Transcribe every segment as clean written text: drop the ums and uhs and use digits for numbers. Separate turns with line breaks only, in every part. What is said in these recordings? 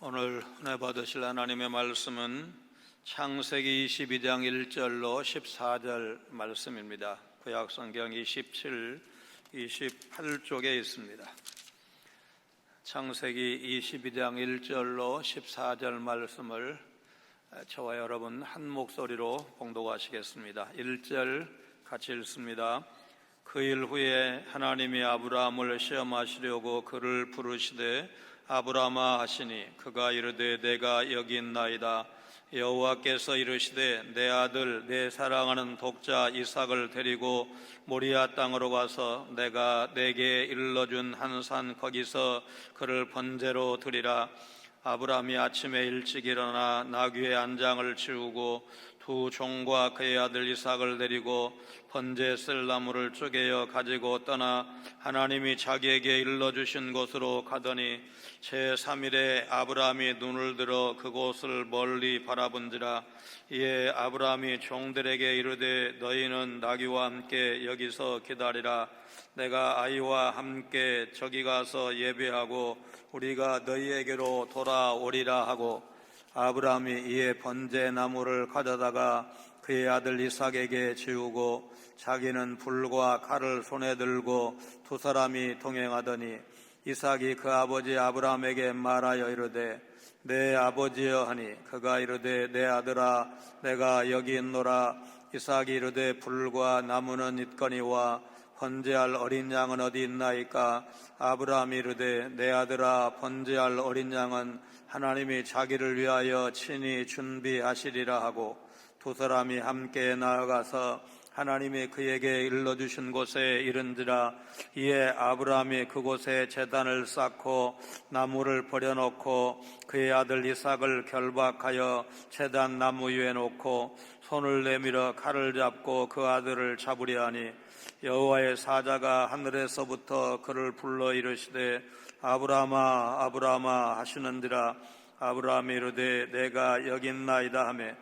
오늘 은혜 받으실 하나님의 말씀은 창세기 22장 1절로 14절 말씀입니다. 구약성경 27, 28쪽에 있습니다. 창세기 22장 1절로 14절 말씀을 저와 여러분 한 목소리로 봉독하시겠습니다. 1절 같이 읽습니다. 그 일 후에 하나님이 아브라함을 시험하시려고 그를 부르시되 아브라함아 하시니 그가 이르되 내가 여기 있나이다. 여호와께서 이르시되 내 아들 내 사랑하는 독자 이삭을 데리고 모리아 땅으로 가서 내가 내게 일러준 한 산 거기서 그를 번제로 드리라. 아브라함이 아침에 일찍 일어나 나귀의 안장을 치우고 두 종과 그의 아들 이삭을 데리고 번제 쓸 나무를 쪼개어 가지고 떠나 하나님이 자기에게 일러주신 곳으로 가더니 제3일에 아브라함이 눈을 들어 그곳을 멀리 바라본지라. 이에 아브라함이 종들에게 이르되 너희는 나귀와 함께 여기서 기다리라. 내가 아이와 함께 저기 가서 예배하고 우리가 너희에게로 돌아오리라 하고, 아브라함이 이에 번제 나무를 가져다가 그의 아들 이삭에게 지우고 자기는 불과 칼을 손에 들고 두 사람이 동행하더니 이삭이 그 아버지 아브라함에게 말하여 이르되 내 아버지여 하니 그가 이르되 내 아들아 내가 여기 있노라. 이삭이 이르되 불과 나무는 있거니와 번제할 어린 양은 어디 있나이까? 아브라함이 이르되 내 아들아 번제할 어린 양은 하나님이 자기를 위하여 친히 준비하시리라 하고, 두 사람이 함께 나아가서 하나님이 그에게 일러주신 곳에 이른지라. 이에 아브라함이 그곳에 제단을 쌓고 나무를 버려놓고 그의 아들 이삭을 결박하여 제단 나무 위에 놓고 손을 내밀어 칼을 잡고 그 아들을 잡으려 하니, 여호와의 사자가 하늘에서부터 그를 불러 이르시되 아브라함아 아브라함아 하시는지라. 아브라함이 이르되 내가 여기 있나이다 하매,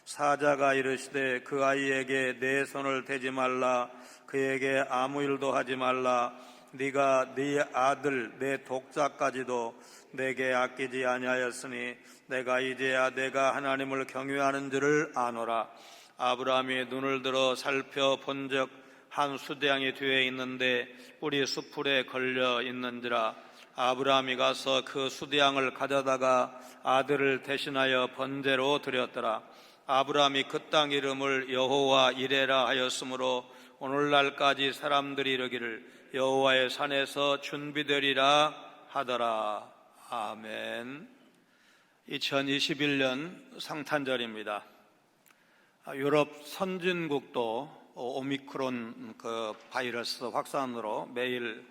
사자가 이르시되 그 아이에게 내 손을 대지 말라. 그에게 아무 일도 하지 말라. 네가 네 아들 내 독자까지도 내게 아끼지 아니하였으니 내가 이제야 내가 하나님을 경외하는 줄을 아노라. 아브라함이 눈을 들어 살펴본즉 한 수대양이 뒤에 있는데 뿔이 수풀에 걸려 있는지라. 아브라함이 가서 그 수대양을 가져다가 아들을 대신하여 번제로 드렸더라. 아브라함이 그 땅 이름을 여호와 이레라 하였으므로 오늘날까지 사람들이 이르기를 여호와의 산에서 준비되리라 하더라. 아멘. 2021년 성탄절입니다. 유럽 선진국도 오미크론 바이러스 확산으로 매일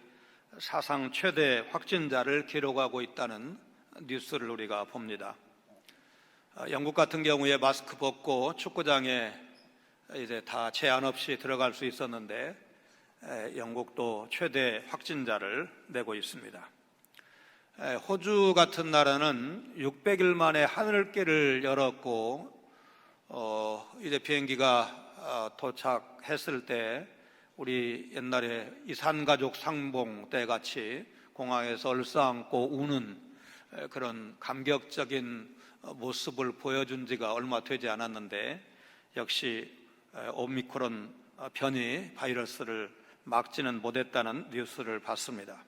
사상 최대 확진자를 기록하고 있다는 뉴스를 우리가 봅니다. 영국 같은 경우에 마스크 벗고 축구장에 이제 다 제한 없이 들어갈 수 있었는데 영국도 최대 확진자를 내고 있습니다. 호주 같은 나라는 600일 만에 하늘길을 열었고 이제 비행기가 도착했을 때 우리 옛날에 이산가족 상봉 때 같이 공항에서 얼싸안고 우는 그런 감격적인 모습을 보여준 지가 얼마 되지 않았는데, 역시 오미크론 변이 바이러스를 막지는 못했다는 뉴스를 봤습니다.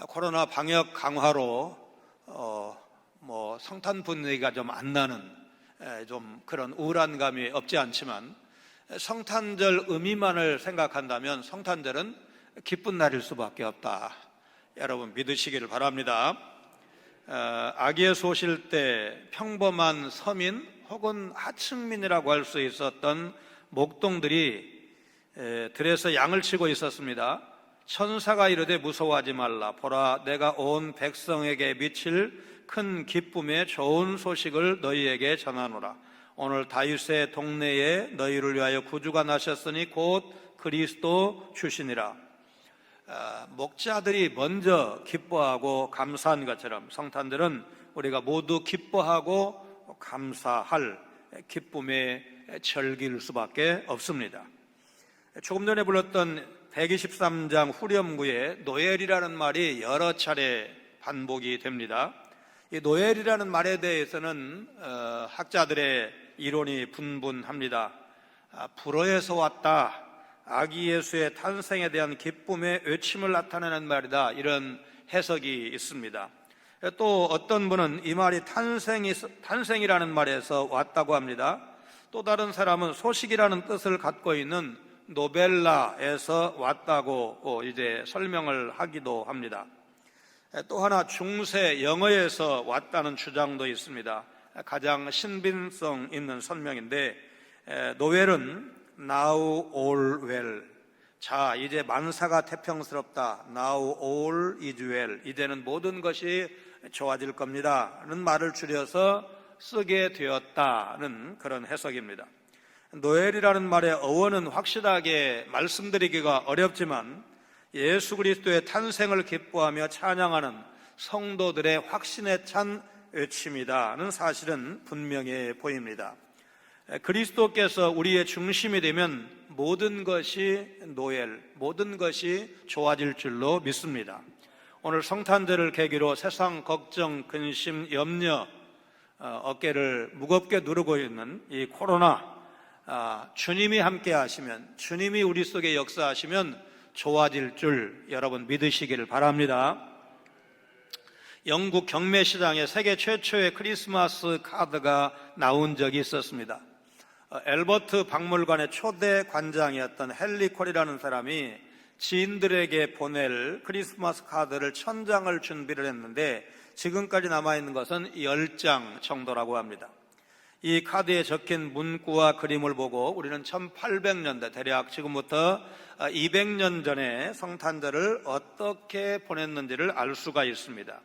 코로나 방역 강화로 성탄 분위기가 좀 안 나는 좀 그런 우울한 감이 없지 않지만, 성탄절 의미만을 생각한다면 성탄절은 기쁜 날일 수밖에 없다. 여러분 믿으시기를 바랍니다. 아기의 소실 때 평범한 서민 혹은 하층민이라고 할 수 있었던 목동들이 들에서 양을 치고 있었습니다. 천사가 이르되 무서워하지 말라. 보라 내가 온 백성에게 미칠 큰 기쁨의 좋은 소식을 너희에게 전하노라. 오늘 다윗의 동네에 너희를 위하여 구주가 나셨으니 곧 그리스도 주시니라. 목자들이 먼저 기뻐하고 감사한 것처럼 성탄절은 우리가 모두 기뻐하고 감사할 기쁨의 절기일 수밖에 없습니다. 조금 전에 불렀던 123장 후렴구에 노엘이라는 말이 여러 차례 반복이 됩니다. 이 노엘이라는 말에 대해서는 학자들의 이론이 분분합니다. 불어에서 왔다, 아기 예수의 탄생에 대한 기쁨의 외침을 나타내는 말이다, 이런 해석이 있습니다. 또 어떤 분은 이 말이 탄생이라는 말에서 왔다고 합니다. 또 다른 사람은 소식이라는 뜻을 갖고 있는 노벨라에서 왔다고 이제 설명을 하기도 합니다. 또 하나 중세 영어에서 왔다는 주장도 있습니다. 가장 신빙성 있는 설명인데, 노웰은 Now all well, 자 이제 만사가 태평스럽다, Now all is well, 이제는 모든 것이 좋아질 겁니다 라는 말을 줄여서 쓰게 되었다는 그런 해석입니다. 노엘이라는 말의 어원은 확실하게 말씀드리기가 어렵지만 예수 그리스도의 탄생을 기뻐하며 찬양하는 성도들의 확신에 찬 외침이다는 사실은 분명해 보입니다. 그리스도께서 우리의 중심이 되면 모든 것이 노엘, 모든 것이 좋아질 줄로 믿습니다. 오늘 성탄절을 계기로 세상 걱정, 근심, 염려, 어깨를 무겁게 누르고 있는 이 코로나, 주님이 함께 하시면, 주님이 우리 속에 역사하시면 좋아질 줄 여러분 믿으시기를 바랍니다. 영국 경매시장에 세계 최초의 크리스마스 카드가 나온 적이 있었습니다. 엘버트 박물관의 초대 관장이었던 헨리 콜이라는 사람이 지인들에게 보낼 크리스마스 카드를 1000장을 준비를 했는데 지금까지 남아있는 것은 10장 정도라고 합니다. 이 카드에 적힌 문구와 그림을 보고 우리는 1800년대, 대략 지금부터 200년 전에 성탄절을 어떻게 보냈는지를 알 수가 있습니다.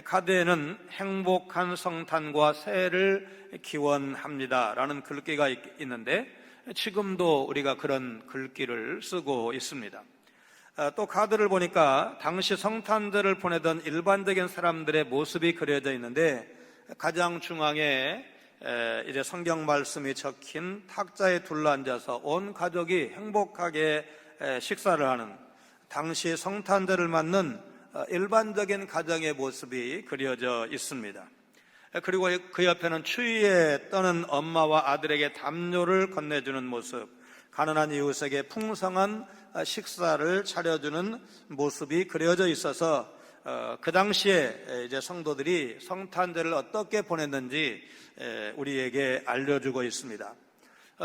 카드에는 행복한 성탄과 새해를 기원합니다 라는 글귀가 있는데 지금도 우리가 그런 글귀를 쓰고 있습니다. 또 카드를 보니까 당시 성탄절을 보내던 일반적인 사람들의 모습이 그려져 있는데 가장 중앙에 이제 성경 말씀이 적힌 탁자에 둘러앉아서 온 가족이 행복하게 식사를 하는 당시 성탄절을 맞는 일반적인 가정의 모습이 그려져 있습니다. 그리고 그 옆에는 추위에 떠는 엄마와 아들에게 담요를 건네주는 모습, 가난한 이웃에게 풍성한 식사를 차려주는 모습이 그려져 있어서 그 당시에 이제 성도들이 성탄절을 어떻게 보냈는지 우리에게 알려주고 있습니다.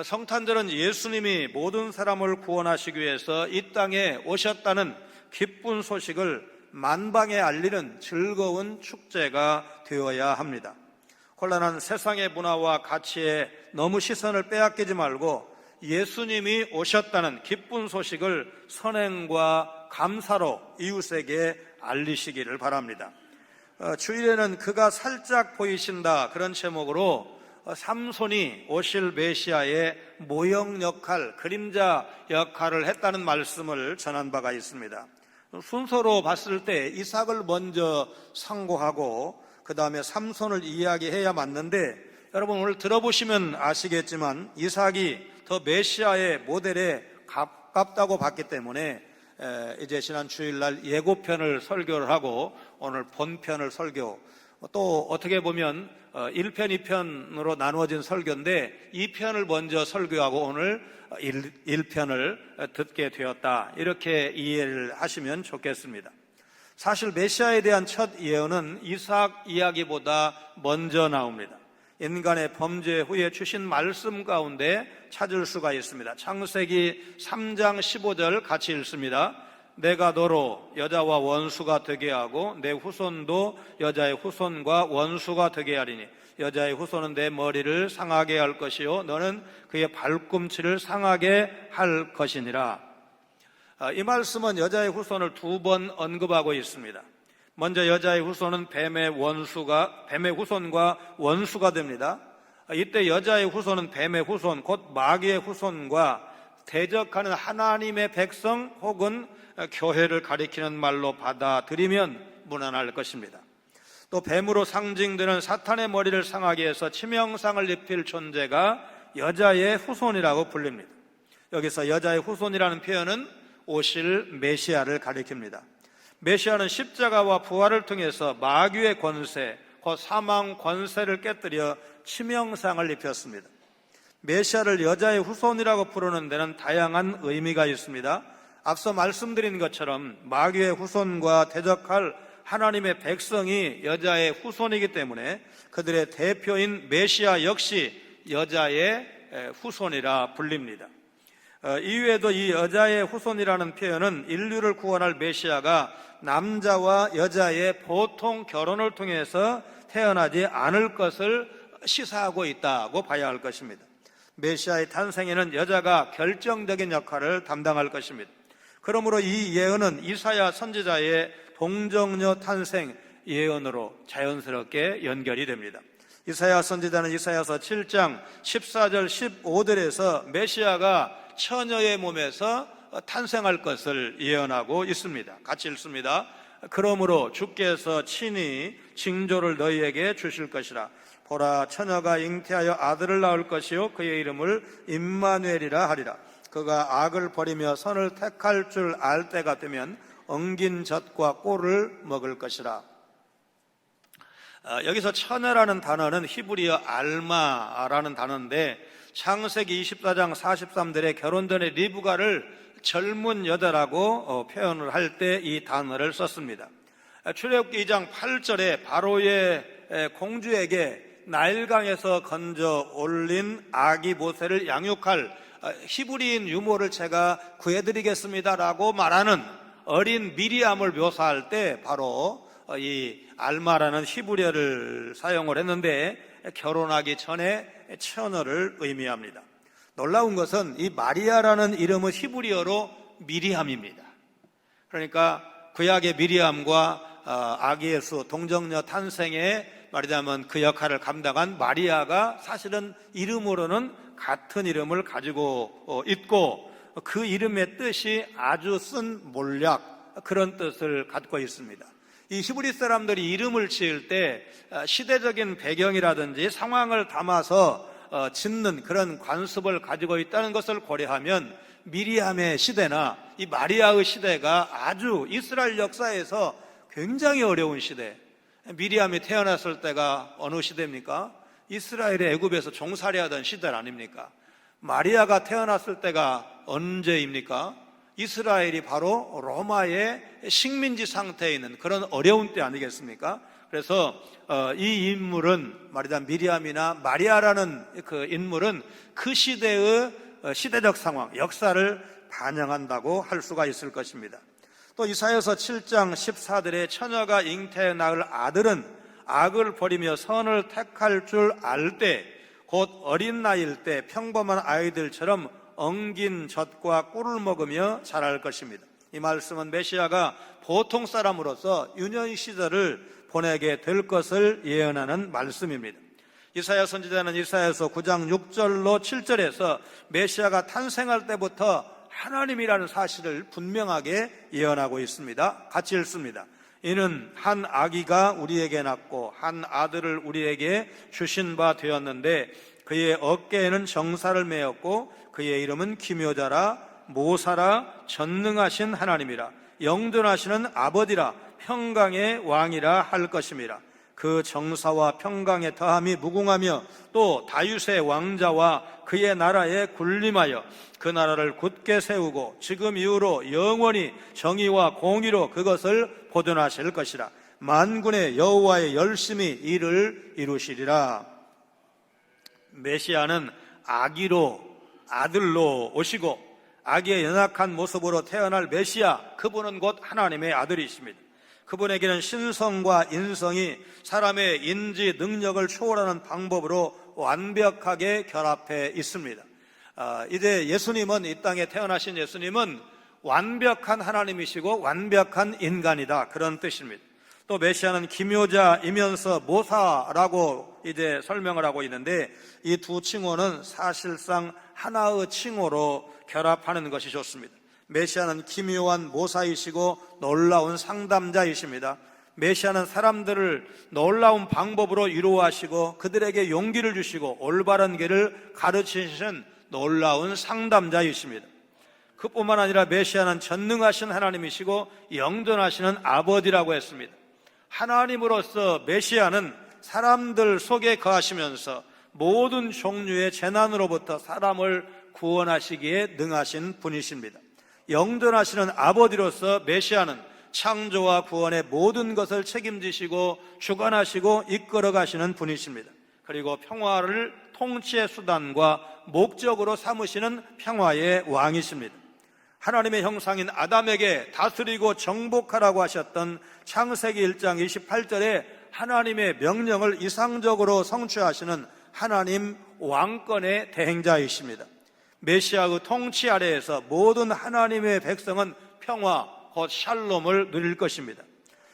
성탄절은 예수님이 모든 사람을 구원하시기 위해서 이 땅에 오셨다는 기쁜 소식을 만방에 알리는 즐거운 축제가 되어야 합니다. 혼란한 세상의 문화와 가치에 너무 시선을 빼앗기지 말고 예수님이 오셨다는 기쁜 소식을 선행과 감사로 이웃에게 알리시기를 바랍니다. 주일에는 그가 살짝 보이신다, 그런 제목으로 삼손이 오실 메시아의 모형 역할, 그림자 역할을 했다는 말씀을 전한 바가 있습니다. 순서로 봤을 때 이삭을 먼저 상고하고 그 다음에 삼손을 이야기해야 맞는데, 여러분 오늘 들어보시면 아시겠지만 이삭이 더 메시아의 모델에 가깝다고 봤기 때문에 이제 지난 주일날 예고편을 설교를 하고 오늘 본편을 설교, 또 어떻게 보면 1편, 2편으로 나누어진 설교인데 2편을 먼저 설교하고 오늘 1편을 듣게 되었다, 이렇게 이해를 하시면 좋겠습니다. 사실 메시아에 대한 첫 예언은 이삭 이야기보다 먼저 나옵니다. 인간의 범죄 후에 주신 말씀 가운데 찾을 수가 있습니다. 창세기 3장 15절 같이 읽습니다. 내가 너로 여자와 원수가 되게 하고 내 후손도 여자의 후손과 원수가 되게 하리니 여자의 후손은 내 머리를 상하게 할 것이요 너는 그의 발꿈치를 상하게 할 것이니라. 이 말씀은 여자의 후손을 2번 언급하고 있습니다. 먼저 여자의 후손은 뱀의 후손과 원수가 됩니다. 이때 여자의 후손은 뱀의 후손, 곧 마귀의 후손과 대적하는 하나님의 백성 혹은 교회를 가리키는 말로 받아들이면 무난할 것입니다. 또 뱀으로 상징되는 사탄의 머리를 상하게 해서 치명상을 입힐 존재가 여자의 후손이라고 불립니다. 여기서 여자의 후손이라는 표현은 오실 메시아를 가리킵니다. 메시아는 십자가와 부활을 통해서 마귀의 권세, 그 사망 권세를 깨뜨려 치명상을 입혔습니다. 메시아를 여자의 후손이라고 부르는 데는 다양한 의미가 있습니다. 앞서 말씀드린 것처럼 마귀의 후손과 대적할 하나님의 백성이 여자의 후손이기 때문에 그들의 대표인 메시아 역시 여자의 후손이라 불립니다. 이외에도 이 여자의 후손이라는 표현은 인류를 구원할 메시아가 남자와 여자의 보통 결혼을 통해서 태어나지 않을 것을 시사하고 있다고 봐야 할 것입니다. 메시아의 탄생에는 여자가 결정적인 역할을 담당할 것입니다. 그러므로 이 예언은 이사야 선지자의 동정녀 탄생 예언으로 자연스럽게 연결이 됩니다. 이사야 선지자는 이사야서 7장 14절 15절에서 메시아가 처녀의 몸에서 탄생할 것을 예언하고 있습니다. 같이 읽습니다. 그러므로 주께서 친히 징조를 너희에게 주실 것이라. 보라, 처녀가 잉태하여 아들을 낳을 것이요 그의 이름을 임마누엘이라 하리라. 그가 악을 버리며 선을 택할 줄 알 때가 되면 엉긴 젖과 꼴을 먹을 것이라. 여기서 처녀라는 단어는 히브리어 알마라는 단어인데 창세기 24장 43절에 결혼 전에 리브가를 젊은 여자라고 표현을 할 때 이 단어를 썼습니다. 출애굽기 2장 8절에 바로의 공주에게 나일강에서 건져 올린 아기 모세를 양육할 히브리인 유모를 제가 구해드리겠습니다라고 말하는 어린 미리암을 묘사할 때 바로 이 알마라는 히브리어를 사용을 했는데 결혼하기 전에 처녀를 의미합니다. 놀라운 것은 이 마리아라는 이름은 히브리어로 미리암입니다. 그러니까 구약의 미리암과 아기 예수 동정녀 탄생에 말하자면 그 역할을 감당한 마리아가 사실은 이름으로는 같은 이름을 가지고 있고 그 이름의 뜻이 아주 쓴 몰약, 그런 뜻을 갖고 있습니다. 이 히브리 사람들이 이름을 지을 때 시대적인 배경이라든지 상황을 담아서 짓는 그런 관습을 가지고 있다는 것을 고려하면 미리암의 시대나 이 마리아의 시대가 아주 이스라엘 역사에서 굉장히 어려운 시대. 미리암이 태어났을 때가 어느 시대입니까? 이스라엘의 애굽에서 종살이하던 시대 아닙니까? 마리아가 태어났을 때가 언제입니까? 이스라엘이 바로 로마의 식민지 상태에 있는 그런 어려운 때 아니겠습니까? 그래서 이 인물은 말하자면 미리암이나 마리아라는 그 인물은 그 시대의 시대적 상황, 역사를 반영한다고 할 수가 있을 것입니다. 또 이사야서 7장 14절에 처녀가 잉태해 낳을 아들은 악을 버리며 선을 택할 줄 알 때, 곧 어린 나이일 때 평범한 아이들처럼 엉긴 젖과 꿀을 먹으며 자랄 것입니다. 이 말씀은 메시아가 보통 사람으로서 유년 시절을 보내게 될 것을 예언하는 말씀입니다. 이사야 선지자는 이사야서 9장 6절로 7절에서 메시아가 탄생할 때부터 하나님이라는 사실을 분명하게 예언하고 있습니다. 같이 읽습니다. 이는 한 아기가 우리에게 낳고 한 아들을 우리에게 주신 바 되었는데 그의 어깨에는 정사를 메었고 그의 이름은 기묘자라 모사라 전능하신 하나님이라 영존하시는 아버지라 평강의 왕이라 할 것임이라. 그 정사와 평강의 더함이 무궁하며 또 다윗의 왕자와 그의 나라에 군림하여 그 나라를 굳게 세우고 지금 이후로 영원히 정의와 공의로 그것을 보존하실 것이라. 만군의 여호와의 열심히 이를 이루시리라. 메시아는 아기로 아들로 오시고 아기의 연약한 모습으로 태어날 메시아, 그분은 곧 하나님의 아들이십니다. 그분에게는 신성과 인성이 사람의 인지 능력을 초월하는 방법으로 완벽하게 결합해 있습니다. 이제 예수님은, 이 땅에 태어나신 예수님은 완벽한 하나님이시고 완벽한 인간이다, 그런 뜻입니다. 또 메시아는 기묘자이면서 모사라고 이제 설명을 하고 있는데 이 두 칭호는 사실상 하나의 칭호로 결합하는 것이 좋습니다. 메시아는 기묘한 모사이시고 놀라운 상담자이십니다. 메시아는 사람들을 놀라운 방법으로 위로하시고 그들에게 용기를 주시고 올바른 길을 가르치시는 놀라운 상담자이십니다. 그뿐만 아니라 메시아는 전능하신 하나님이시고 영존하시는 아버지라고 했습니다. 하나님으로서 메시아는 사람들 속에 거하시면서 모든 종류의 재난으로부터 사람을 구원하시기에 능하신 분이십니다. 영존하시는 아버지로서 메시아는 창조와 구원의 모든 것을 책임지시고 주관하시고 이끌어 가시는 분이십니다. 그리고 평화를 통치의 수단과 목적으로 삼으시는 평화의 왕이십니다. 하나님의 형상인 아담에게 다스리고 정복하라고 하셨던 창세기 1장 28절에 하나님의 명령을 이상적으로 성취하시는 하나님 왕권의 대행자이십니다. 메시아의 통치 아래에서 모든 하나님의 백성은 평화, 곧 샬롬을 누릴 것입니다.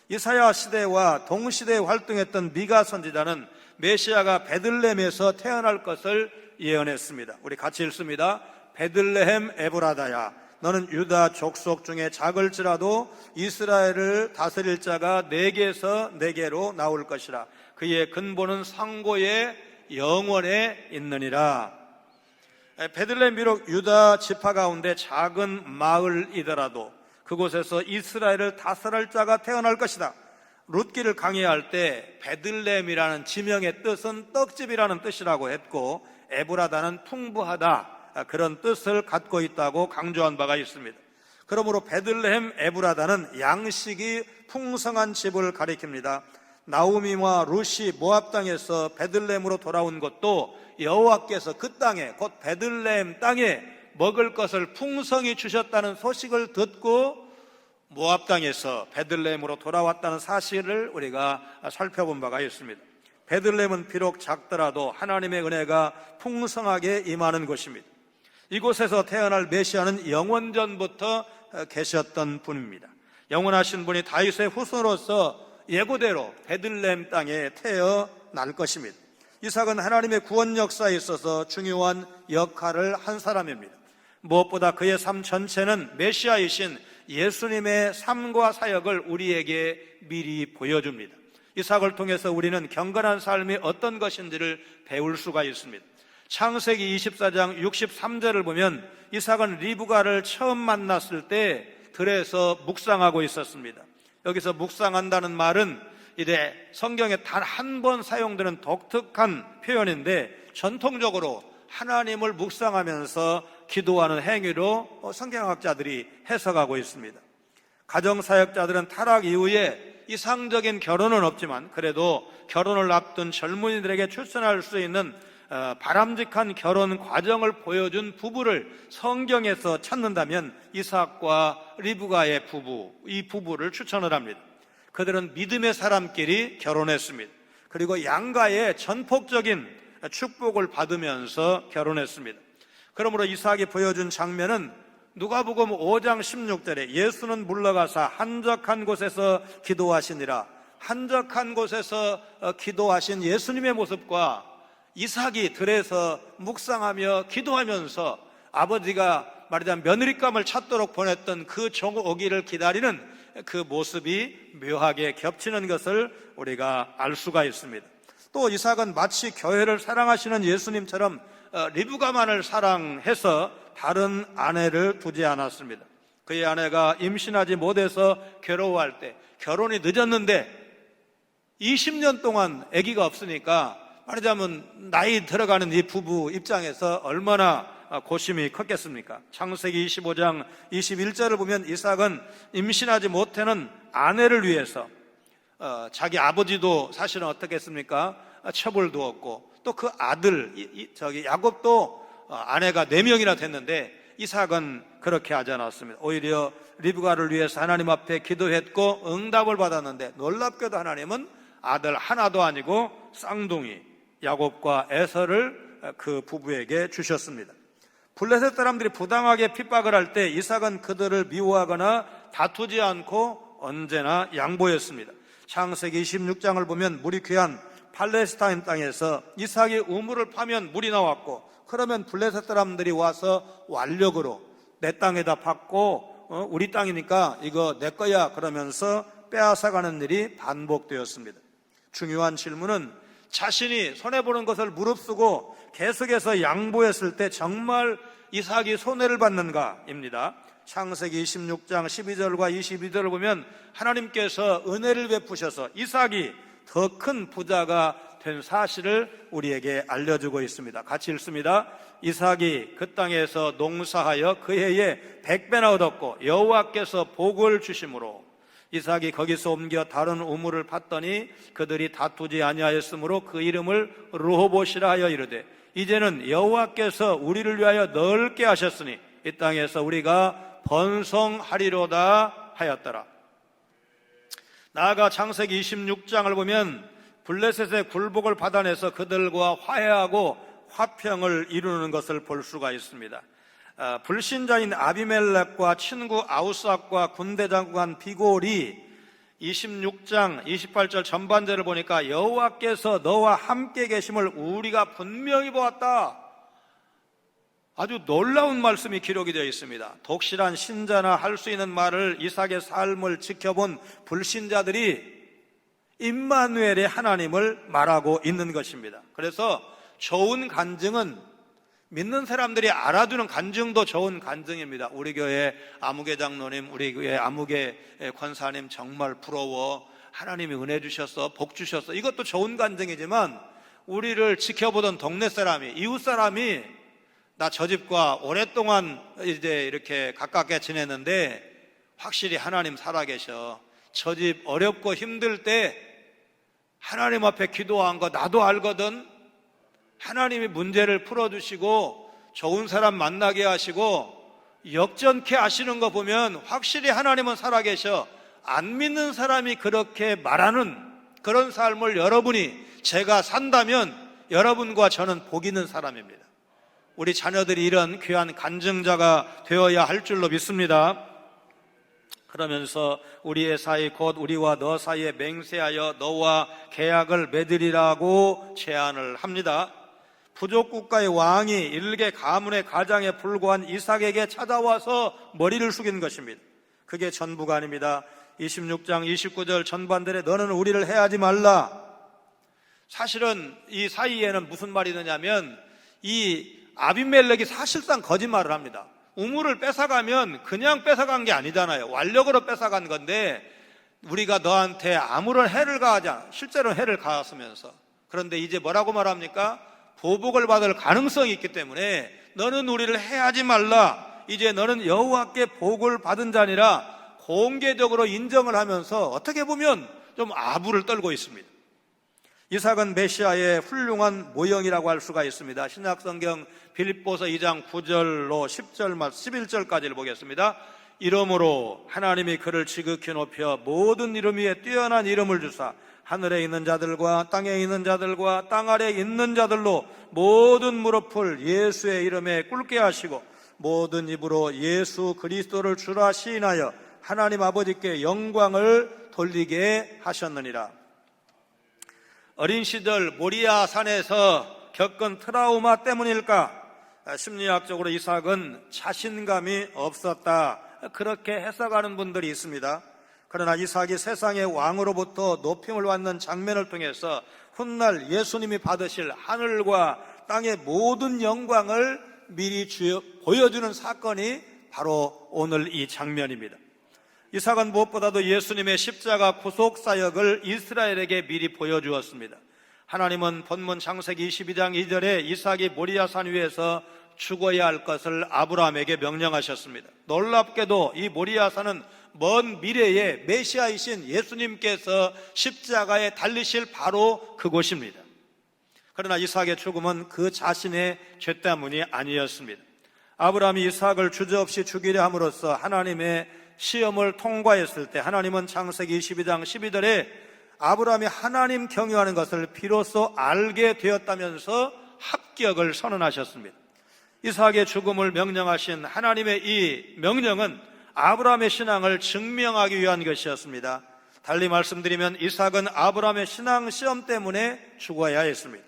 이사야 시대와 동시대에 활동했던 미가 선지자는 메시아가 베들레헴에서 태어날 것을 예언했습니다. 우리 같이 읽습니다. 베들레헴 에브라다야, 너는 유다 족속 중에 작을지라도 이스라엘을 다스릴 자가 내게서 내게로 나올 것이라. 그의 근본은 상고의 영원에 있느니라. 베들레헴 비록 유다 지파 가운데 작은 마을이더라도 그곳에서 이스라엘을 다스릴 자가 태어날 것이다. 룻기를 강의할 때 베들레헴이라는 지명의 뜻은 떡집이라는 뜻이라고 했고, 에브라다는 풍부하다, 그런 뜻을 갖고 있다고 강조한 바가 있습니다. 그러므로 베들레헴 에브라다는 양식이 풍성한 집을 가리킵니다. 나오미와 룻이 모압 땅에서 베들레헴으로 돌아온 것도 여호와께서 그 땅에, 곧 베들레헴 땅에 먹을 것을 풍성히 주셨다는 소식을 듣고 모압 땅에서 베들레헴으로 돌아왔다는 사실을 우리가 살펴본 바가 있습니다. 베들레헴은 비록 작더라도 하나님의 은혜가 풍성하게 임하는 곳입니다. 이곳에서 태어날 메시아는 영원전부터 계셨던 분입니다. 영원하신 분이 다윗의 후손으로서 예고대로 베들레헴 땅에 태어날 것입니다. 이삭은 하나님의 구원 역사에 있어서 중요한 역할을 한 사람입니다. 무엇보다 그의 삶 전체는 메시아이신 예수님의 삶과 사역을 우리에게 미리 보여줍니다. 이삭을 통해서 우리는 경건한 삶이 어떤 것인지를 배울 수가 있습니다. 창세기 24장 63절을 보면 이삭은 리브가를 처음 만났을 때 들에서 묵상하고 있었습니다. 여기서 묵상한다는 말은 이제 성경에 단 한 번 사용되는 독특한 표현인데, 전통적으로 하나님을 묵상하면서 기도하는 행위로 성경학자들이 해석하고 있습니다. 가정사역자들은 타락 이후에 이상적인 결혼은 없지만 그래도 결혼을 앞둔 젊은이들에게 추천할 수 있는 바람직한 결혼 과정을 보여준 부부를 성경에서 찾는다면 이삭과 리브가의 부부, 이 부부를 추천을 합니다. 그들은 믿음의 사람끼리 결혼했습니다. 그리고 양가의 전폭적인 축복을 받으면서 결혼했습니다. 그러므로 이삭이 보여준 장면은 누가복음 5장 16절에 예수는 물러가사 한적한 곳에서 기도하시니라, 한적한 곳에서 기도하신 예수님의 모습과 이삭이 들에서 묵상하며 기도하면서 아버지가 말하자면 며느리감을 찾도록 보냈던 그 종 오기를 기다리는 그 모습이 묘하게 겹치는 것을 우리가 알 수가 있습니다. 또 이삭은 마치 교회를 사랑하시는 예수님처럼 리브가만을 사랑해서 다른 아내를 두지 않았습니다. 그의 아내가 임신하지 못해서 괴로워할 때, 결혼이 늦었는데 20년 동안 아기가 없으니까 말하자면 나이 들어가는 이 부부 입장에서 얼마나 고심이 컸겠습니까? 창세기 25장 21절을 보면 이삭은 임신하지 못하는 아내를 위해서 자기 아버지도 사실은 어떻게 했습니까? 첩을 두었고, 또 그 아들 야곱도 아내가 4명이나 됐는데 이삭은 그렇게 하지 않았습니다. 오히려 리브가를 위해서 하나님 앞에 기도했고 응답을 받았는데, 놀랍게도 하나님은 아들 하나도 아니고 쌍둥이 야곱과 에서를 그 부부에게 주셨습니다. 블레셋 사람들이 부당하게 핍박을 할 때 이삭은 그들을 미워하거나 다투지 않고 언제나 양보했습니다. 창세기 26장을 보면 물이 귀한 팔레스타인 땅에서 이삭이 우물을 파면 물이 나왔고, 그러면 블레셋 사람들이 와서 완력으로 내 땅에다 팠고 우리 땅이니까 이거 내 거야 그러면서 빼앗아가는 일이 반복되었습니다. 중요한 질문은 자신이 손해보는 것을 무릅쓰고 계속해서 양보했을 때 정말 이삭이 손해를 받는가입니다. 창세기 26장 12절과 22절을 보면 하나님께서 은혜를 베푸셔서 이삭이 더 큰 부자가 된 사실을 우리에게 알려주고 있습니다. 같이 읽습니다. 이삭이 그 땅에서 농사하여 그 해에 100배나 얻었고 여호와께서 복을 주심으로 이삭이 거기서 옮겨 다른 우물을 팠더니 그들이 다투지 아니하였으므로 그 이름을 르호봇이라 하여 이르되 이제는 여호와께서 우리를 위하여 넓게 하셨으니 이 땅에서 우리가 번성하리로다 하였더라. 나아가 창세기 26장을 보면 블레셋의 굴복을 받아내서 그들과 화해하고 화평을 이루는 것을 볼 수가 있습니다. 불신자인 아비멜렉과 친구 아우삭과 군대장관 비골이 26장 28절 전반절을 보니까 여호와께서 너와 함께 계심을 우리가 분명히 보았다. 아주 놀라운 말씀이 기록이 되어 있습니다. 독실한 신자나 할 수 있는 말을 이삭의 삶을 지켜본 불신자들이 임마누엘의 하나님을 말하고 있는 것입니다. 그래서 좋은 간증은 믿는 사람들이 알아두는 간증도 좋은 간증입니다. 우리 교회 아무개 장로님, 우리 교회 아무개 권사님 정말 부러워. 하나님이 은혜 주셔서 복 주셔서 이것도 좋은 간증이지만 우리를 지켜보던 동네 사람이, 이웃 사람이 나 저 집과 오랫동안 이제 이렇게 가깝게 지냈는데 확실히 하나님 살아계셔. 저 집 어렵고 힘들 때 하나님 앞에 기도한 거 나도 알거든. 하나님이 문제를 풀어주시고 좋은 사람 만나게 하시고 역전케 하시는 거 보면 확실히 하나님은 살아계셔. 안 믿는 사람이 그렇게 말하는 그런 삶을 여러분이 제가 산다면 여러분과 저는 복 있는 사람입니다. 우리 자녀들이 이런 귀한 간증자가 되어야 할 줄로 믿습니다. 그러면서 우리의 사이 곧 우리와 너 사이에 맹세하여 너와 계약을 맺으리라고 제안을 합니다. 부족 국가의 왕이 일개 가문의 가장에 불과한 이삭에게 찾아와서 머리를 숙인 것입니다. 그게 전부가 아닙니다. 26장 29절 전반들에 너는 우리를 해하지 말라. 사실은 이 사이에는 무슨 말이 있느냐면 이 아비멜렉이 사실상 거짓말을 합니다. 우물을 뺏어가면 그냥 뺏어간 게 아니잖아요. 완력으로 뺏어간 건데 우리가 너한테 아무런 해를 가하지 않아. 실제로 해를 가했으면서. 그런데 이제 뭐라고 말합니까? 보복을 받을 가능성이 있기 때문에 너는 우리를 해하지 말라. 이제 너는 여호와께 복을 받은 자니라 공개적으로 인정을 하면서 어떻게 보면 좀 아부를 떨고 있습니다. 이삭은 메시아의 훌륭한 모형이라고 할 수가 있습니다. 신약성경 빌립보서 2장 9절로 10절, 11절까지를 보겠습니다. 이러므로 하나님이 그를 지극히 높여 모든 이름 위에 뛰어난 이름을 주사 하늘에 있는 자들과 땅에 있는 자들과 땅 아래에 있는 자들로 모든 무릎을 예수의 이름에 꿇게 하시고 모든 입으로 예수 그리스도를 주라 시인하여 하나님 아버지께 영광을 돌리게 하셨느니라. 어린 시절 모리아 산에서 겪은 트라우마 때문일까? 심리학적으로 이삭은 자신감이 없었다. 그렇게 해석하는 분들이 있습니다. 그러나 이삭이 세상의 왕으로부터 높임을 받는 장면을 통해서 훗날 예수님이 받으실 하늘과 땅의 모든 영광을 미리 보여주는 사건이 바로 오늘 이 장면입니다. 이삭은 무엇보다도 예수님의 십자가 구속사역을 이스라엘에게 미리 보여주었습니다. 하나님은 본문 창세기 22장 2절에 이삭이 모리아산 위에서 죽어야 할 것을 아브라함에게 명령하셨습니다. 놀랍게도 이 모리아산은 먼 미래에 메시아이신 예수님께서 십자가에 달리실 바로 그곳입니다. 그러나 이삭의 죽음은 그 자신의 죄 때문이 아니었습니다. 아브라함이 이삭을 주저없이 죽이려 함으로써 하나님의 시험을 통과했을 때 하나님은 창세기 22장 12절에 아브라함이 하나님 경유하는 것을 비로소 알게 되었다면서 합격을 선언하셨습니다. 이삭의 죽음을 명령하신 하나님의 이 명령은 아브라함의 신앙을 증명하기 위한 것이었습니다. 달리 말씀드리면 이삭은 아브라함의 신앙 시험 때문에 죽어야 했습니다.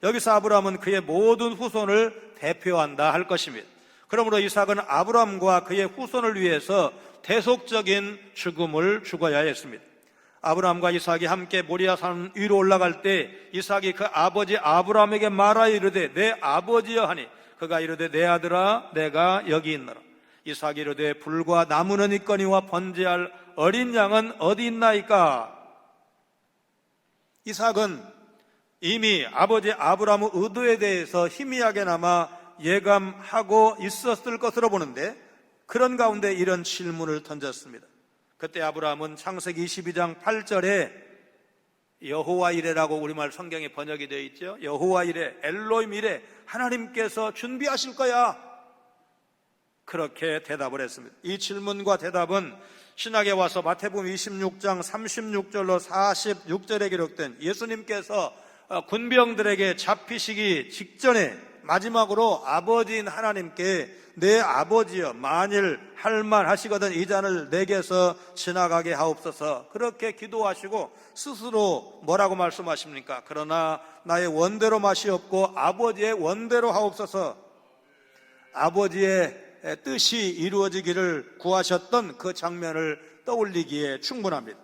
여기서 아브라함은 그의 모든 후손을 대표한다 할 것입니다. 그러므로 이삭은 아브라함과 그의 후손을 위해서 대속적인 죽음을 죽어야 했습니다. 아브라함과 이삭이 함께 모리아산 위로 올라갈 때 이삭이 그 아버지 아브라함에게 말하여 이르되 내 아버지여 하니 그가 이르되 내 아들아 내가 여기 있노라. 이삭이 이르되 불과 나무는 있거니와 번제할 어린 양은 어디 있나이까? 이삭은 이미 아버지 아브라함의 의도에 대해서 희미하게나마 예감하고 있었을 것으로 보는데, 그런 가운데 이런 질문을 던졌습니다. 그때 아브라함은 창세기 22장 8절에 여호와 이레라고 우리말 성경에 번역이 되어 있죠. 여호와 이레, 엘로힘 이레, 하나님께서 준비하실 거야, 그렇게 대답을 했습니다. 이 질문과 대답은 신약에 와서 마태복음 26장 36절로 46절에 기록된 예수님께서 군병들에게 잡히시기 직전에 마지막으로 아버지인 하나님께 내 아버지여, 만일 할만하시거든 이 잔을 내게서 지나가게 하옵소서, 그렇게 기도하시고 스스로 뭐라고 말씀하십니까? 그러나 나의 원대로 마시옵고 아버지의 원대로 하옵소서, 아버지의 뜻이 이루어지기를 구하셨던 그 장면을 떠올리기에 충분합니다.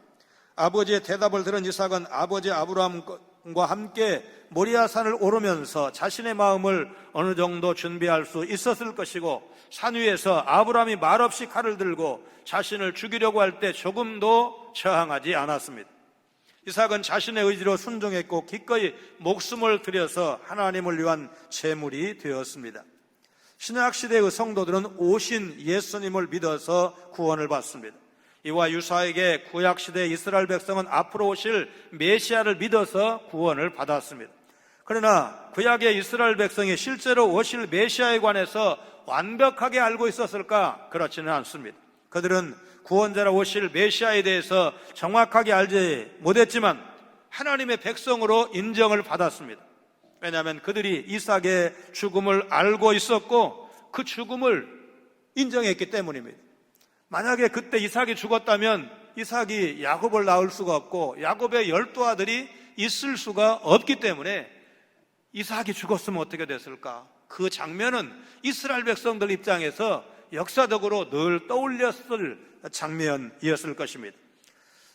아버지의 대답을 들은 이삭은 아버지 아브라함과 함께 모리아산을 오르면서 자신의 마음을 어느 정도 준비할 수 있었을 것이고, 산 위에서 아브라함이 말없이 칼을 들고 자신을 죽이려고 할 때 조금도 저항하지 않았습니다. 이삭은 자신의 의지로 순종했고 기꺼이 목숨을 들여서 하나님을 위한 제물이 되었습니다. 신약시대의 성도들은 오신 예수님을 믿어서 구원을 받습니다. 이와 유사하게 구약시대 이스라엘 백성은 앞으로 오실 메시아를 믿어서 구원을 받았습니다. 그러나 구약의 이스라엘 백성이 실제로 오실 메시아에 관해서 완벽하게 알고 있었을까? 그렇지는 않습니다. 그들은 구원자로 오실 메시아에 대해서 정확하게 알지 못했지만 하나님의 백성으로 인정을 받았습니다. 왜냐하면 그들이 이삭의 죽음을 알고 있었고 그 죽음을 인정했기 때문입니다. 만약에 그때 이삭이 죽었다면 이삭이 야곱을 낳을 수가 없고 야곱의 12아들이 있을 수가 없기 때문에 이삭이 죽었으면 어떻게 됐을까? 그 장면은 이스라엘 백성들 입장에서 역사적으로 늘 떠올렸을 장면이었을 것입니다.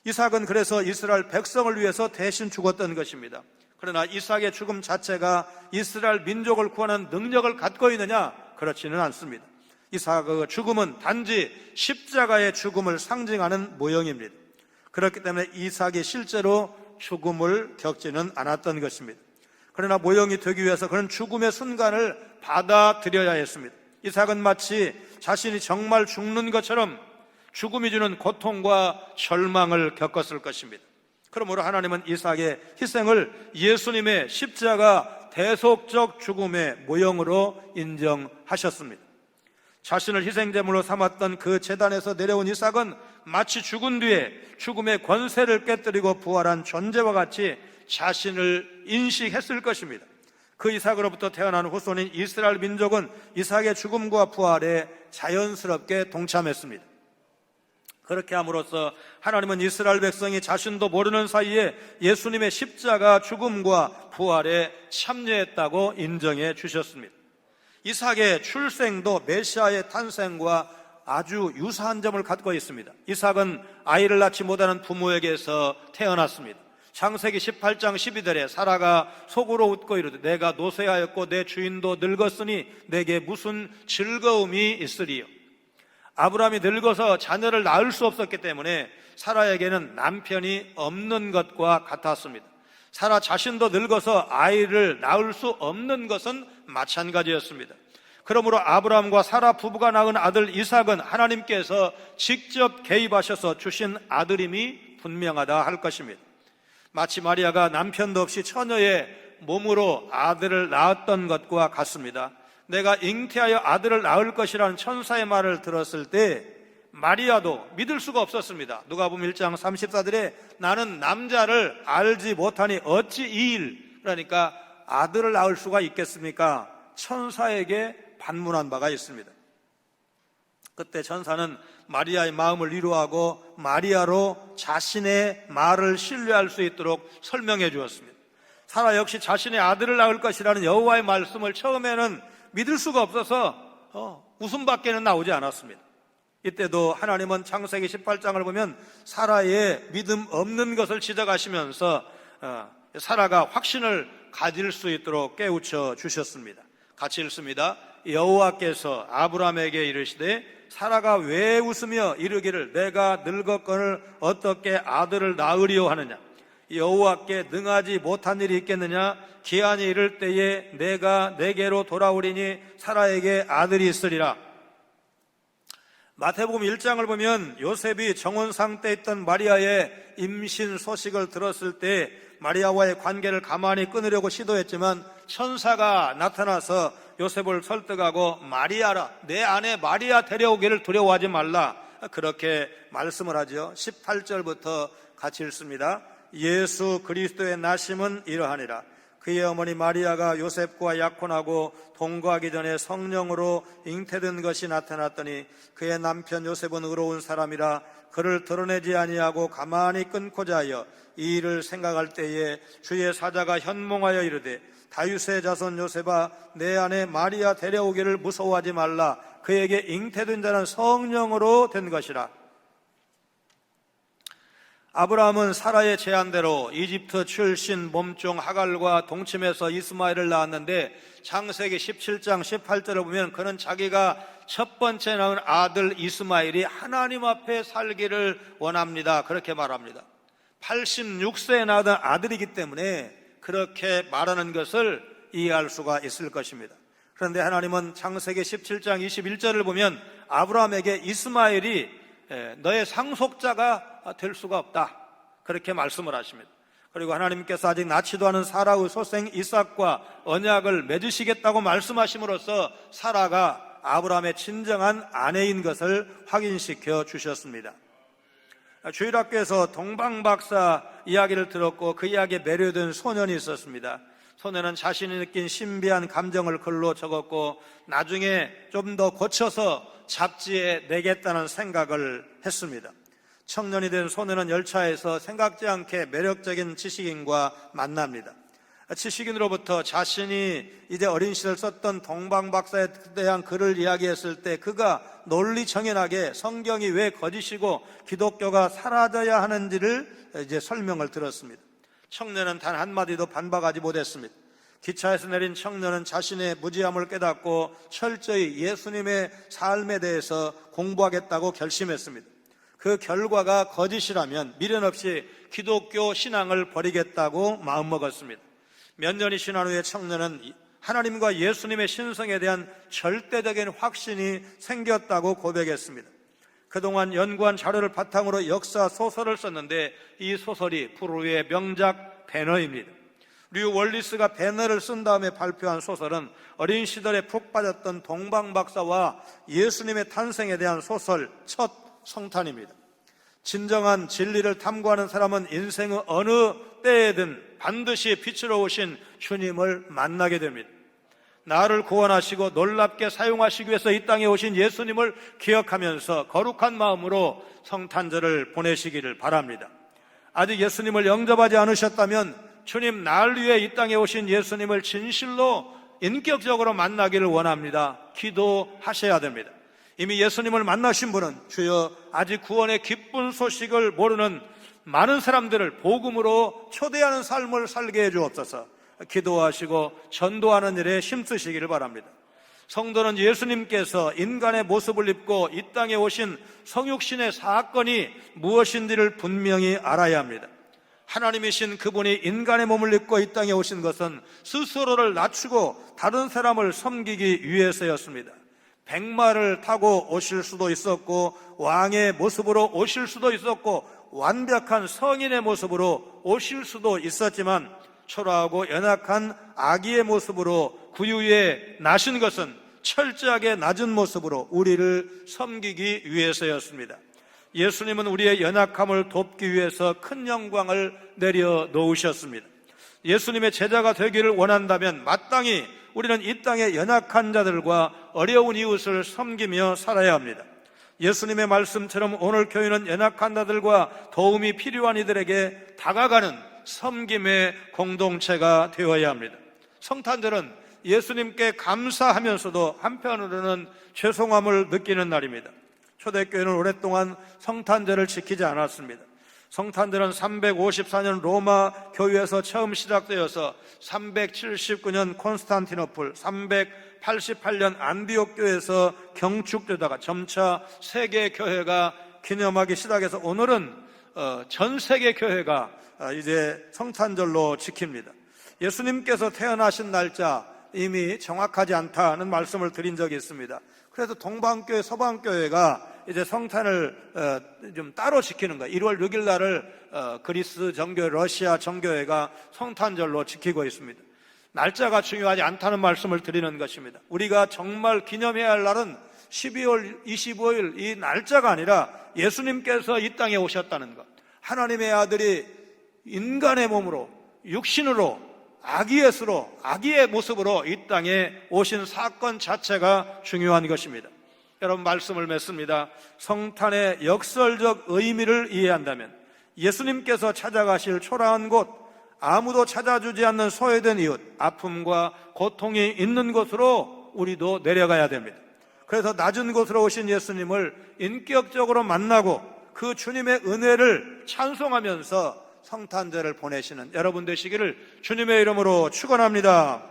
이삭은 그래서 이스라엘 백성을 위해서 대신 죽었던 것입니다. 그러나 이삭의 죽음 자체가 이스라엘 민족을 구하는 능력을 갖고 있느냐? 그렇지는 않습니다. 이삭의 죽음은 단지 십자가의 죽음을 상징하는 모형입니다. 그렇기 때문에 이삭이 실제로 죽음을 겪지는 않았던 것입니다. 그러나 모형이 되기 위해서 그런 죽음의 순간을 받아들여야 했습니다. 이삭은 마치 자신이 정말 죽는 것처럼 죽음이 주는 고통과 절망을 겪었을 것입니다. 그러므로 하나님은 이삭의 희생을 예수님의 십자가 대속적 죽음의 모형으로 인정하셨습니다. 자신을 희생제물로 삼았던 그 제단에서 내려온 이삭은 마치 죽은 뒤에 죽음의 권세를 깨뜨리고 부활한 존재와 같이 자신을 인식했을 것입니다. 그 이삭으로부터 태어난 후손인 이스라엘 민족은 이삭의 죽음과 부활에 자연스럽게 동참했습니다. 그렇게 함으로써 하나님은 이스라엘 백성이 자신도 모르는 사이에 예수님의 십자가 죽음과 부활에 참여했다고 인정해 주셨습니다. 이삭의 출생도 메시아의 탄생과 아주 유사한 점을 갖고 있습니다. 이삭은 아이를 낳지 못하는 부모에게서 태어났습니다. 창세기 18장 12절에 사라가 속으로 웃고 이르되 내가 노쇠하였고 내 주인도 늙었으니 내게 무슨 즐거움이 있으리요. 아브라함이 늙어서 자녀를 낳을 수 없었기 때문에 사라에게는 남편이 없는 것과 같았습니다. 사라 자신도 늙어서 아이를 낳을 수 없는 것은 마찬가지였습니다. 그러므로 아브라함과 사라 부부가 낳은 아들 이삭은 하나님께서 직접 개입하셔서 주신 아들임이 분명하다 할 것입니다. 마치 마리아가 남편도 없이 처녀의 몸으로 아들을 낳았던 것과 같습니다. 내가 잉태하여 아들을 낳을 것이라는 천사의 말을 들었을 때 마리아도 믿을 수가 없었습니다. 누가복음 1장 34절에 나는 남자를 알지 못하니 어찌 이 일, 그러니까 아들을 낳을 수가 있겠습니까? 천사에게 반문한 바가 있습니다. 그때 천사는 마리아의 마음을 위로하고 마리아로 자신의 말을 신뢰할 수 있도록 설명해 주었습니다. 사라 역시 자신의 아들을 낳을 것이라는 여호와의 말씀을 처음에는 믿을 수가 없어서 웃음밖에는 나오지 않았습니다. 이때도 하나님은 창세기 18장을 보면 사라의 믿음 없는 것을 지적하시면서 사라가 확신을 가질 수 있도록 깨우쳐 주셨습니다. 같이 읽습니다. 여호와께서 아브라함에게 이르시되 사라가 왜 웃으며 이르기를 내가 늙었거늘 어떻게 아들을 낳으리요 하느냐. 여호와께 능하지 못한 일이 있겠느냐? 기한이 이를 때에 내가 내게로 돌아오리니 사라에게 아들이 있으리라. 마태복음 1장을 보면 요셉이 정원 상태에 있던 마리아의 임신 소식을 들었을 때 마리아와의 관계를 가만히 끊으려고 시도했지만 천사가 나타나서 요셉을 설득하고 마리아라, 내 아내 마리아 데려오기를 두려워하지 말라, 그렇게 말씀을 하죠. 18절부터 같이 읽습니다. 예수 그리스도의 나심은 이러하니라. 그의 어머니 마리아가 요셉과 약혼하고 동거하기 전에 성령으로 잉태된 것이 나타났더니 그의 남편 요셉은 의로운 사람이라 그를 드러내지 아니하고 가만히 끊고자 하여 이 일을 생각할 때에 주의 사자가 현몽하여 이르되 다윗의 자손 요셉아, 내 아내 마리아 데려오기를 무서워하지 말라. 그에게 잉태된 자는 성령으로 된 것이라. 아브라함은 사라의 제안대로 이집트 출신 몸종 하갈과 동침해서 이스마엘을 낳았는데 창세기 17장 18절을 보면 그는 자기가 첫 번째 낳은 아들 이스마엘이 하나님 앞에 살기를 원합니다, 그렇게 말합니다. 86세에 낳은 아들이기 때문에 그렇게 말하는 것을 이해할 수가 있을 것입니다. 그런데 하나님은 창세기 17장 21절을 보면 아브라함에게 이스마엘이 너의 상속자가 될 수가 없다, 그렇게 말씀을 하십니다. 그리고 하나님께서 아직 낳지도 않은 사라의 소생 이삭과 언약을 맺으시겠다고 말씀하심으로써 사라가 아브라함의 진정한 아내인 것을 확인시켜 주셨습니다. 주일학교에서 동방박사 이야기를 들었고 그 이야기에 매료된 소년이 있었습니다. 소년은 자신이 느낀 신비한 감정을 글로 적었고 나중에 좀 더 고쳐서 잡지에 내겠다는 생각을 했습니다. 청년이 된 소년은 열차에서 생각지 않게 매력적인 지식인과 만납니다. 지식인으로부터 자신이 이제 어린 시절 썼던 동방박사에 대한 글을 이야기했을 때 그가 논리정연하게 성경이 왜 거짓이고 기독교가 사라져야 하는지를 이제 설명을 들었습니다. 청년은 단 한마디도 반박하지 못했습니다. 기차에서 내린 청년은 자신의 무지함을 깨닫고 철저히 예수님의 삶에 대해서 공부하겠다고 결심했습니다. 그 결과가 거짓이라면 미련 없이 기독교 신앙을 버리겠다고 마음먹었습니다. 몇 년이 지난 후에 청년은 하나님과 예수님의 신성에 대한 절대적인 확신이 생겼다고 고백했습니다. 그동안 연구한 자료를 바탕으로 역사 소설을 썼는데 이 소설이 프루의 명작 배너입니다. 류 월리스가 배너를 쓴 다음에 발표한 소설은 어린 시절에 푹 빠졌던 동방박사와 예수님의 탄생에 대한 소설 첫 성탄입니다. 진정한 진리를 탐구하는 사람은 인생의 어느 때에든 반드시 빛으로 오신 주님을 만나게 됩니다. 나를 구원하시고 놀랍게 사용하시기 위해서 이 땅에 오신 예수님을 기억하면서 거룩한 마음으로 성탄절을 보내시기를 바랍니다. 아직 예수님을 영접하지 않으셨다면 주님, 날 위해 이 땅에 오신 예수님을 진실로 인격적으로 만나기를 원합니다. 기도하셔야 됩니다. 이미 예수님을 만나신 분은 주여 아직 구원의 기쁜 소식을 모르는 많은 사람들을 복음으로 초대하는 삶을 살게 해 주옵소서. 기도하시고 전도하는 일에 힘쓰시기를 바랍니다. 성도는 예수님께서 인간의 모습을 입고 이 땅에 오신 성육신의 사건이 무엇인지를 분명히 알아야 합니다. 하나님이신 그분이 인간의 몸을 입고 이 땅에 오신 것은 스스로를 낮추고 다른 사람을 섬기기 위해서였습니다. 백마를 타고 오실 수도 있었고 왕의 모습으로 오실 수도 있었고 완벽한 성인의 모습으로 오실 수도 있었지만 초라하고 연약한 아기의 모습으로 구유에 나신 것은 철저하게 낮은 모습으로 우리를 섬기기 위해서였습니다. 예수님은 우리의 연약함을 돕기 위해서 큰 영광을 내려놓으셨습니다. 예수님의 제자가 되기를 원한다면 마땅히 우리는 이 땅의 연약한 자들과 어려운 이웃을 섬기며 살아야 합니다. 예수님의 말씀처럼 오늘 교회는 연약한 자들과 도움이 필요한 이들에게 다가가는 섬김의 공동체가 되어야 합니다. 성탄절은 예수님께 감사하면서도 한편으로는 죄송함을 느끼는 날입니다. 초대교회는 오랫동안 성탄절을 지키지 않았습니다. 성탄절은 354년 로마 교회에서 처음 시작되어서 379년 콘스탄티노플, 388년 안디옥 교회에서 경축되다가 점차 세계 교회가 기념하기 시작해서 오늘은 전 세계 교회가 이제 성탄절로 지킵니다. 예수님께서 태어나신 날짜 이미 정확하지 않다는 말씀을 드린 적이 있습니다. 그래서 동방교회, 서방교회가 이제 성탄을 좀 따로 지키는 거예요. 1월 6일 날을 그리스 정교회, 러시아 정교회가 성탄절로 지키고 있습니다. 날짜가 중요하지 않다는 말씀을 드리는 것입니다. 우리가 정말 기념해야 할 날은 12월 25일 이 날짜가 아니라 예수님께서 이 땅에 오셨다는 것, 하나님의 아들이 인간의 몸으로, 육신으로, 아기의 모습으로 이 땅에 오신 사건 자체가 중요한 것입니다. 여러분, 말씀을 맺습니다. 성탄의 역설적 의미를 이해한다면 예수님께서 찾아가실 초라한 곳, 아무도 찾아주지 않는 소외된 이웃, 아픔과 고통이 있는 곳으로 우리도 내려가야 됩니다. 그래서 낮은 곳으로 오신 예수님을 인격적으로 만나고 그 주님의 은혜를 찬송하면서 성탄절을 보내시는 여러분 되시기를 주님의 이름으로 축원합니다.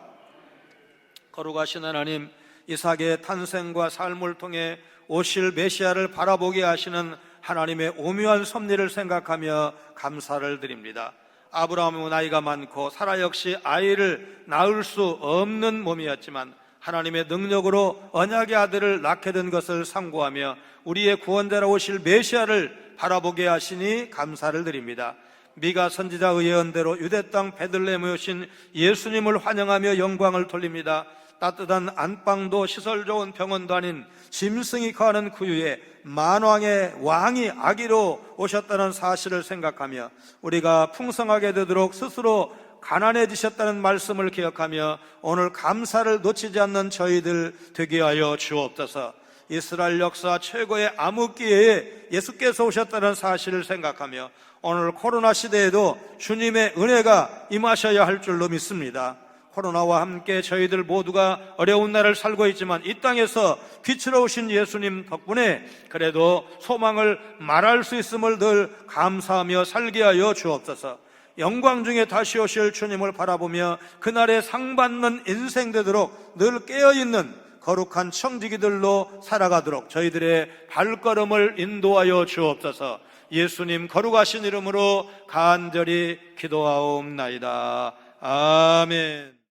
거룩하신 하나님, 이삭의 탄생과 삶을 통해 오실 메시아를 바라보게 하시는 하나님의 오묘한 섭리를 생각하며 감사를 드립니다. 아브라함은 나이가 많고 사라 역시 아이를 낳을 수 없는 몸이었지만 하나님의 능력으로 언약의 아들을 낳게 된 것을 상고하며 우리의 구원자로 오실 메시아를 바라보게 하시니 감사를 드립니다. 미가 선지자 예언대로 유대 땅 베들레헴에 오신 예수님을 환영하며 영광을 돌립니다. 따뜻한 안방도 시설 좋은 병원도 아닌 짐승이 거하는 구유에 만왕의 왕이 아기로 오셨다는 사실을 생각하며 우리가 풍성하게 되도록 스스로 가난해지셨다는 말씀을 기억하며 오늘 감사를 놓치지 않는 저희들 되게 하여 주옵소서. 이스라엘 역사 최고의 암흑기회에 예수께서 오셨다는 사실을 생각하며 오늘 코로나 시대에도 주님의 은혜가 임하셔야 할 줄로 믿습니다. 코로나와 함께 저희들 모두가 어려운 날을 살고 있지만 이 땅에서 빛으로 오신 예수님 덕분에 그래도 소망을 말할 수 있음을 늘 감사하며 살게 하여 주옵소서. 영광 중에 다시 오실 주님을 바라보며 그날에 상 받는 인생 되도록 늘 깨어있는 거룩한 청지기들로 살아가도록 저희들의 발걸음을 인도하여 주옵소서. 예수님 거룩하신 이름으로 간절히 기도하옵나이다. 아멘.